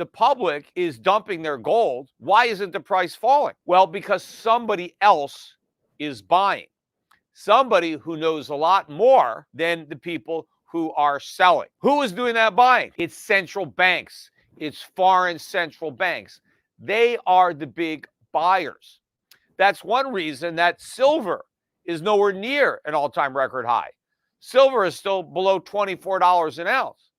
the public is dumping their gold, why isn't the price falling? Well, because somebody else is buying. Somebody who knows a lot more than the people who are selling. Who is doing that buying? It's central banks. It's foreign central banks. They are the big buyers. That's one reason that silver is nowhere near an all-time record high. Silver is still below $24 an ounce,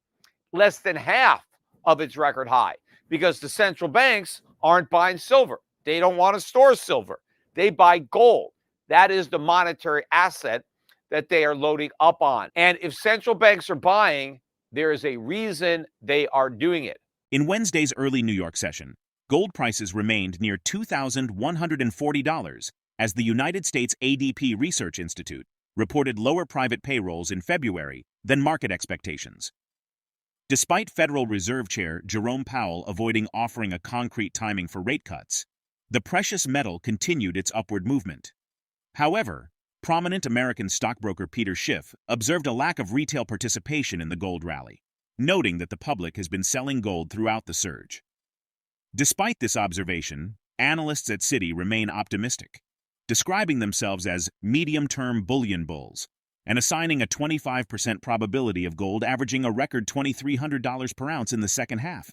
less than half of its record high, because the central banks aren't buying silver. They don't want to store silver. They buy gold. That is the monetary asset that they are loading up on. And if central banks are buying, there is a reason they are doing it. In Wednesday's early New York session, gold prices remained near $2,140 as the United States ADP Research Institute reported lower private payrolls in February than market expectations. Despite Federal Reserve Chair Jerome Powell avoiding offering a concrete timing for rate cuts, the precious metal continued its upward movement. However, prominent American stockbroker Peter Schiff observed a lack of retail participation in the gold rally, noting that the public has been selling gold throughout the surge. Despite this observation, analysts at Citi remain optimistic, describing themselves as medium-term bullion bulls and assigning a 25% probability of gold averaging a record $2,300 per ounce in the second half.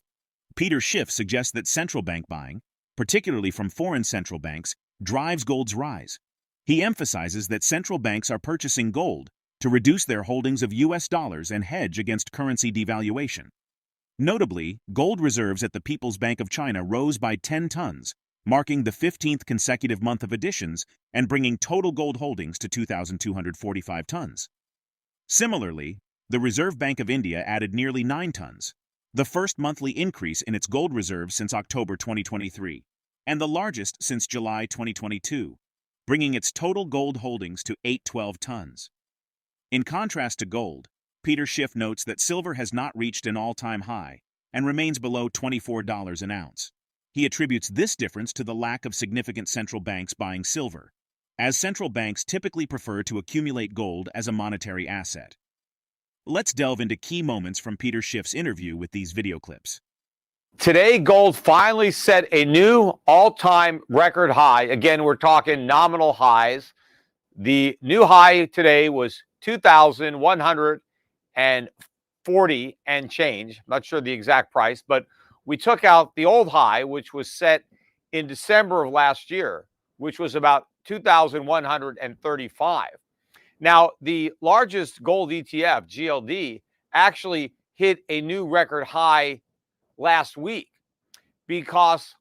Peter Schiff suggests that central bank buying, particularly from foreign central banks, drives gold's rise. He emphasizes that central banks are purchasing gold to reduce their holdings of U.S. dollars and hedge against currency devaluation. Notably, gold reserves at the People's Bank of China rose by 10 tons, marking the 15th consecutive month of additions and bringing total gold holdings to 2,245 tons. Similarly, the Reserve Bank of India added nearly 9 tons, the first monthly increase in its gold reserves since October 2023, and the largest since July 2022, bringing its total gold holdings to 812 tons. In contrast to gold, Peter Schiff notes that silver has not reached an all-time high and remains below $24 an ounce. He attributes this difference to the lack of significant central banks buying silver, as central banks typically prefer to accumulate gold as a monetary asset. Let's delve into key moments from Peter Schiff's interview with these video clips. Today, gold finally set a new all-time record high. Again, we're talking nominal highs. The new high today was 2,140 and change. Not sure the exact price, but we took out the old high, which was set in December of last year, which was about 2,135. Now, the largest gold ETF, GLD, actually hit a new record high last week, because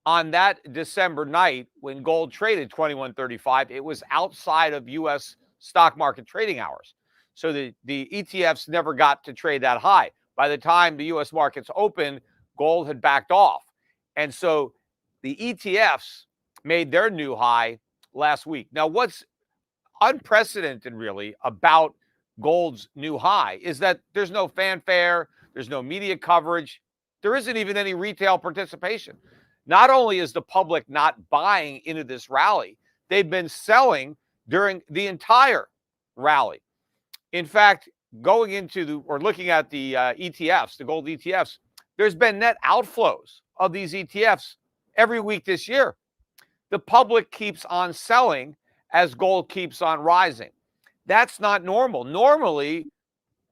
on that December night when gold traded 2135, it was outside of U.S. stock market trading hours. So the ETFs never got to trade that high. By the time the U.S. markets opened, gold had backed off. And so the ETFs made their new high last week. Now, what's unprecedented really about gold's new high is that there's no fanfare, there's no media coverage, there isn't even any retail participation. Not only is the public not buying into this rally, they've been selling during the entire rally. In fact, going into or looking at the ETFs, the gold ETFs, there's been net outflows of these ETFs every week this year. The public keeps on selling as gold keeps on rising. That's not normal. Normally,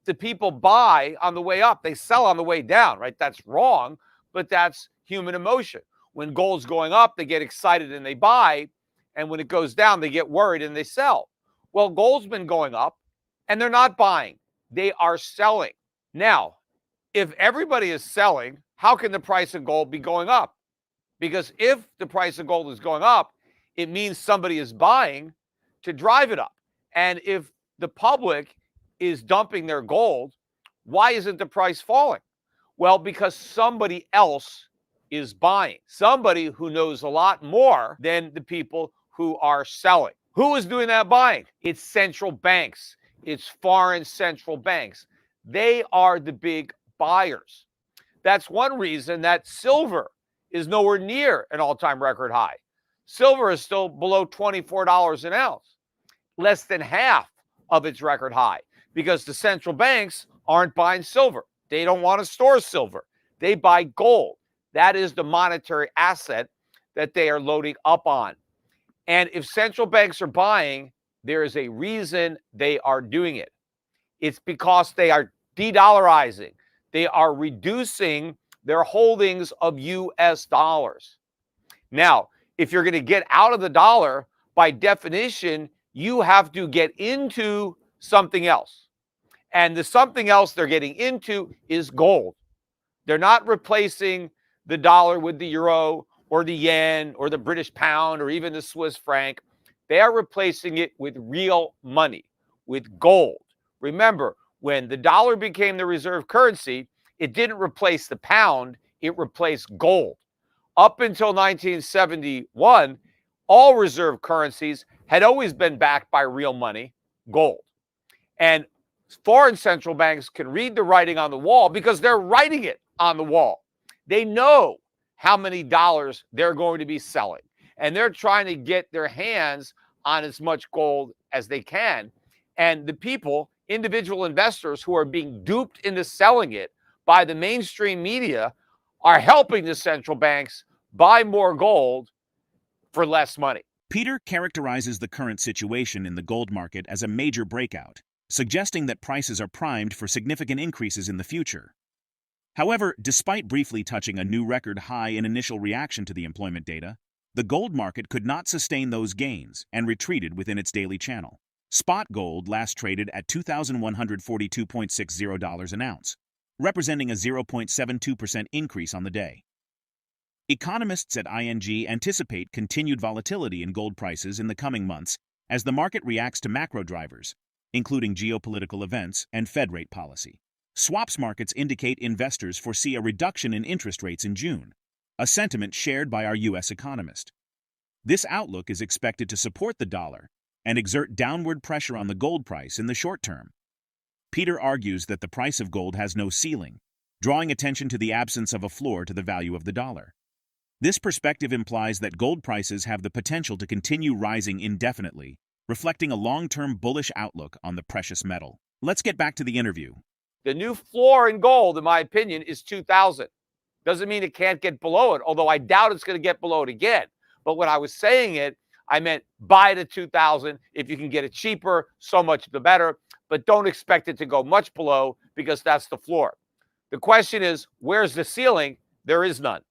the people buy on the way up, they sell on the way down, right? That's wrong, but that's human emotion. When gold's going up, they get excited and they buy, and when it goes down, they get worried and they sell. Well, gold's been going up, and they're not buying. They are selling. Now, if everybody is selling, how can the price of gold be going up? Because if the price of gold is going up, it means somebody is buying to drive it up. And if the public is dumping their gold, why isn't the price falling? Well, because somebody else is buying. Somebody who knows a lot more than the people who are selling. Who is doing that buying? It's central banks. It's foreign central banks. They are the big buyers. That's one reason that silver is nowhere near an all-time record high. Silver is still below $24 an ounce, less than half of its record high, because the central banks aren't buying silver. They don't want to store silver. They buy gold. That is the monetary asset that they are loading up on. And if central banks are buying, there is a reason they are doing it. It's because they are de-dollarizing. They are reducing their holdings of US dollars. Now, if you're going to get out of the dollar, by definition, you have to get into something else. And the something else they're getting into is gold. They're not replacing the dollar with the euro or the yen or the British pound or even the Swiss franc. They are replacing it with real money, with gold. Remember, when the dollar became the reserve currency, it didn't replace the pound, it replaced gold. Up until 1971, all reserve currencies had always been backed by real money, gold. And foreign central banks can read the writing on the wall because they're writing it on the wall. They know how many dollars they're going to be selling, and they're trying to get their hands on as much gold as they can. And the people, individual investors who are being duped into selling it by the mainstream media, are helping the central banks buy more gold for less money. Peter characterizes the current situation in the gold market as a major breakout, suggesting that prices are primed for significant increases in the future. However, despite briefly touching a new record high in initial reaction to the employment data, the gold market could not sustain those gains and retreated within its daily channel. Spot gold last traded at $2,142.60 an ounce, representing a 0.72% increase on the day. Economists at ING anticipate continued volatility in gold prices in the coming months as the market reacts to macro drivers, including geopolitical events and Fed rate policy. Swaps markets indicate investors foresee a reduction in interest rates in June, a sentiment shared by our U.S. economist. This outlook is expected to support the dollar and exert downward pressure on the gold price in the short term. Peter argues that the price of gold has no ceiling, drawing attention to the absence of a floor to the value of the dollar. This perspective implies that gold prices have the potential to continue rising indefinitely, reflecting a long-term bullish outlook on the precious metal. Let's get back to the interview. The new floor in gold, in my opinion, is 2,000. Doesn't mean it can't get below it, although I doubt it's going to get below it again. But when I was saying it, I meant buy it at 2,000. If you can get it cheaper, so much the better. But don't expect it to go much below because that's the floor. The question is, where's the ceiling? There is none.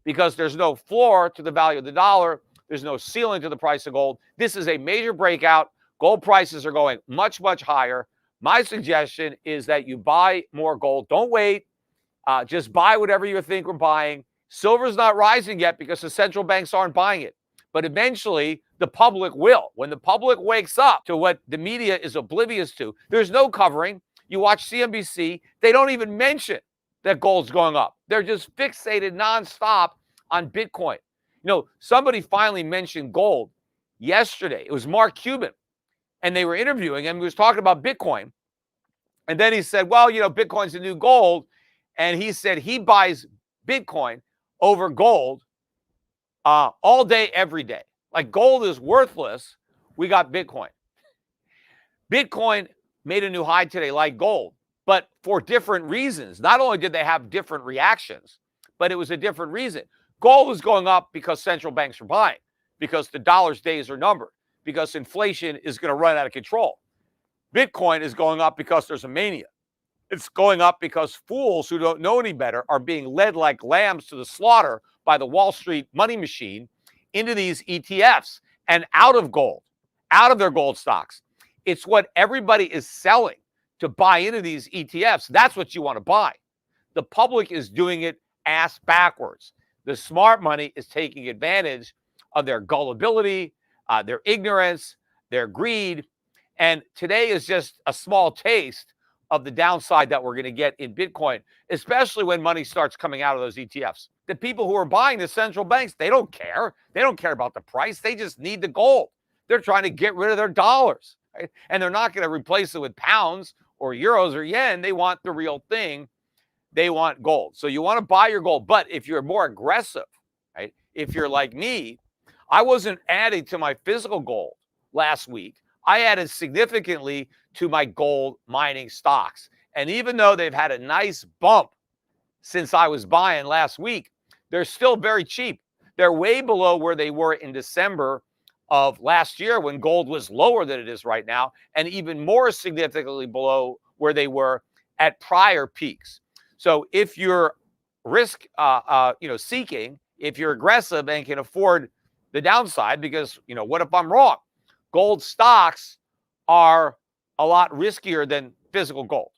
Because there's no floor to the value of the dollar. There's no ceiling to the price of gold. This is a major breakout. Gold prices are going much, much higher. My suggestion is that you buy more gold. Don't wait. Just buy whatever you think we're buying. Silver's not rising yet because the central banks aren't buying it. But eventually, the public will. When the public wakes up to what the media is oblivious to, there's no covering. You watch CNBC, they don't even mention that gold's going up. They're just fixated nonstop on Bitcoin. You know, somebody finally mentioned gold yesterday. It was Mark Cuban, and they were interviewing him. He was talking about Bitcoin. And then he said, well, you know, Bitcoin's the new gold. And he said he buys Bitcoin over gold all day, every day. Like gold is worthless. We got Bitcoin. Bitcoin made a new high today, like gold, but for different reasons. Not only did they have different reactions, but it was a different reason. Gold is going up because central banks are buying, because the dollar's days are numbered, because inflation is going to run out of control. Bitcoin is going up because there's a mania. It's going up because fools who don't know any better are being led like lambs to the slaughter by the Wall Street money machine into these ETFs and out of gold, out of their gold stocks. It's what everybody is selling to buy into these ETFs. That's what you want to buy. The public is doing it ass backwards. The smart money is taking advantage of their gullibility, their ignorance, their greed. And today is just a small taste of the downside that we're going to get in Bitcoin, especially when money starts coming out of those ETFs. The people who are buying the central banks, they don't care. They don't care about the price. They just need the gold. They're trying to get rid of their dollars, right? And they're not going to replace it with pounds or euros or yen. They want the real thing. They want gold. So you want to buy your gold. But if you're more aggressive, right? If you're like me, I wasn't adding to my physical gold last week. I added significantly to my gold mining stocks. And even though they've had a nice bump since I was buying last week, they're still very cheap. They're way below where they were in December of last year when gold was lower than it is right now, and even more significantly below where they were at prior peaks. So if you're risk seeking, if you're aggressive and can afford the downside, because what if I'm wrong? Gold stocks are a lot riskier than physical gold.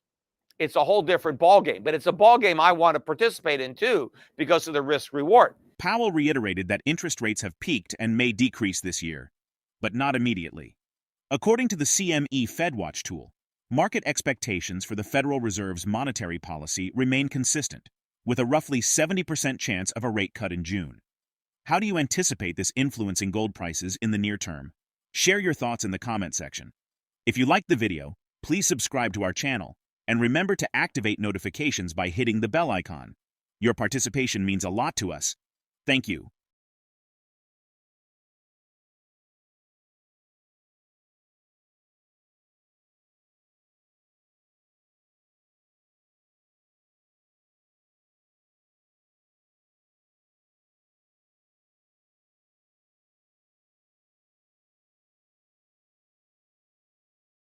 It's a whole different ballgame, but it's a ballgame I want to participate in too because of the risk reward. Powell reiterated that interest rates have peaked and may decrease this year, but not immediately. According to the CME FedWatch tool, market expectations for the Federal Reserve's monetary policy remain consistent, with a roughly 70% chance of a rate cut in June. How do you anticipate this influencing gold prices in the near term? Share your thoughts in the comment section. If you liked the video, please subscribe to our channel, and remember to activate notifications by hitting the bell icon. Your participation means a lot to us. Thank you.